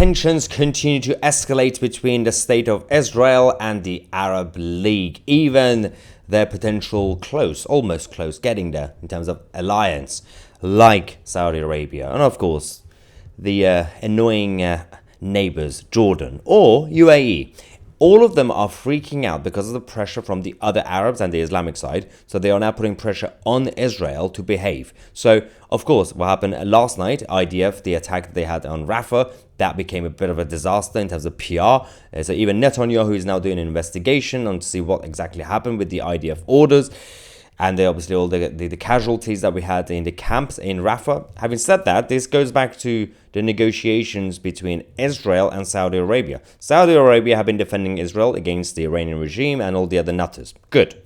tensions continue to escalate between the State of Israel and the Arab League. Even their potential close, almost close, getting there in terms of alliance, like Saudi Arabia. And of course, the annoying neighbors, Jordan or UAE. All of them are freaking out because of the pressure from the other Arabs and the Islamic side. So they are now putting pressure on Israel to behave. So, of course, what happened last night, IDF, the attack that they had on Rafah, that became a bit of a disaster in terms of PR. So even Netanyahu is now doing an investigation on to see what exactly happened with the IDF orders. And obviously all the casualties that we had in the camps in Rafah. Having said that, this goes back to the negotiations between Israel and Saudi Arabia. Saudi Arabia have been defending Israel against the Iranian regime and all the other nutters. Good.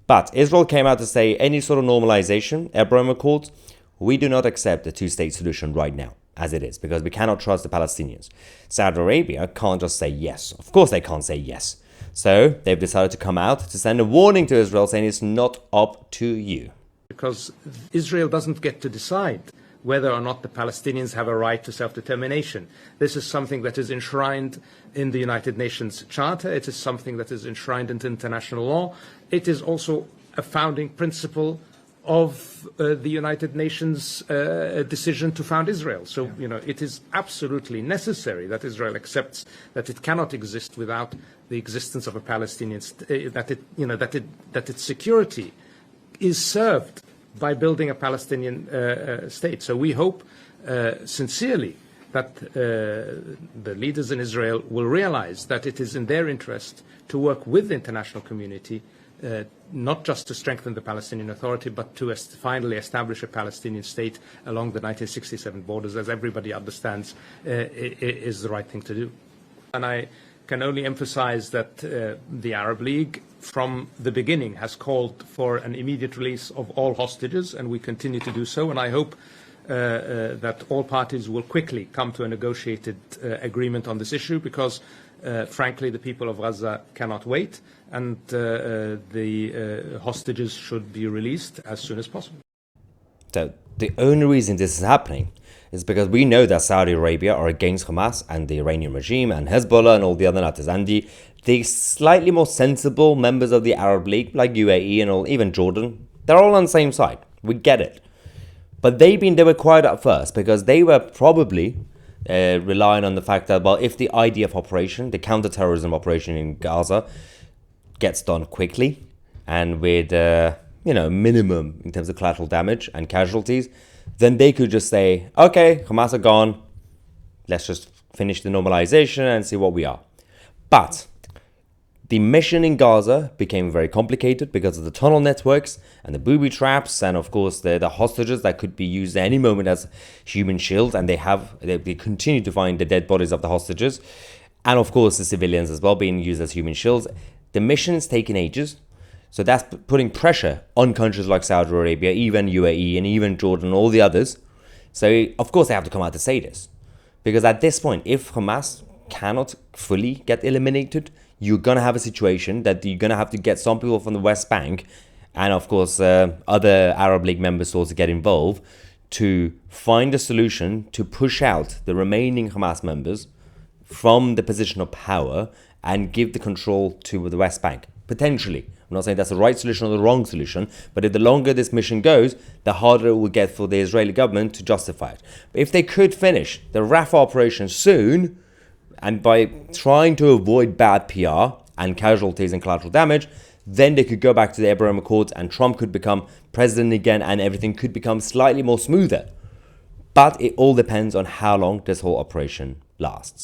But Israel came out to say any sort of normalization, Abraham Accords, we do not accept a two-state solution right now, as it is, because we cannot trust the Palestinians. Saudi Arabia can't just say yes. Of course they can't say yes. So they've decided to come out to send a warning to Israel saying it's not up to you. Because Israel doesn't get to decide whether or not the Palestinians have a right to self-determination. This is something that is enshrined in the United Nations Charter. It is something that is enshrined into international law. It is also a founding principle of the United Nations decision to found Israel. So, it is absolutely necessary that Israel accepts that it cannot exist without the existence of a Palestinian state, that its security is served by building a Palestinian state. So we hope sincerely that the leaders in Israel will realize that it is in their interest to work with the international community, not just to strengthen the Palestinian Authority, but to finally establish a Palestinian state along the 1967 borders, as everybody understands is the right thing to do. And I can only emphasize that the Arab League, from the beginning, has called for an immediate release of all hostages, and we continue to do so. And I hope that all parties will quickly come to a negotiated agreement on this issue, because frankly, the people of Gaza cannot wait, and the hostages should be released as soon as possible. So the only reason this is happening is because we know that Saudi Arabia are against Hamas and the Iranian regime and Hezbollah and all the other nutters. And the slightly more sensible members of the Arab League, like UAE and even Jordan, they're all on the same side. We get it. But they were quiet at first because they were probably relying on the fact that, well, if the IDF operation, the counter-terrorism operation in Gaza, gets done quickly and with, minimum in terms of collateral damage and casualties, then they could just say, okay, Hamas are gone, let's just finish the normalization and see what we are. But the mission in Gaza became very complicated because of the tunnel networks and the booby traps, and of course the hostages that could be used at any moment as human shields, and they continue to find the dead bodies of the hostages, and of course the civilians as well being used as human shields. The mission's taken ages. So that's putting pressure on countries like Saudi Arabia, even UAE, and even Jordan, and all the others. So, of course, they have to come out to say this. Because at this point, if Hamas cannot fully get eliminated, you're going to have a situation that you're going to have to get some people from the West Bank, and of course, other Arab League members also get involved, to find a solution to push out the remaining Hamas members from the position of power and give the control to the West Bank, potentially. I'm not saying that's the right solution or the wrong solution, but if the longer this mission goes, the harder it will get for the Israeli government to justify it. But if they could finish the Rafah operation soon, and by trying to avoid bad PR and casualties and collateral damage, then they could go back to the Abraham Accords and Trump could become president again and everything could become slightly more smoother. But it all depends on how long this whole operation lasts.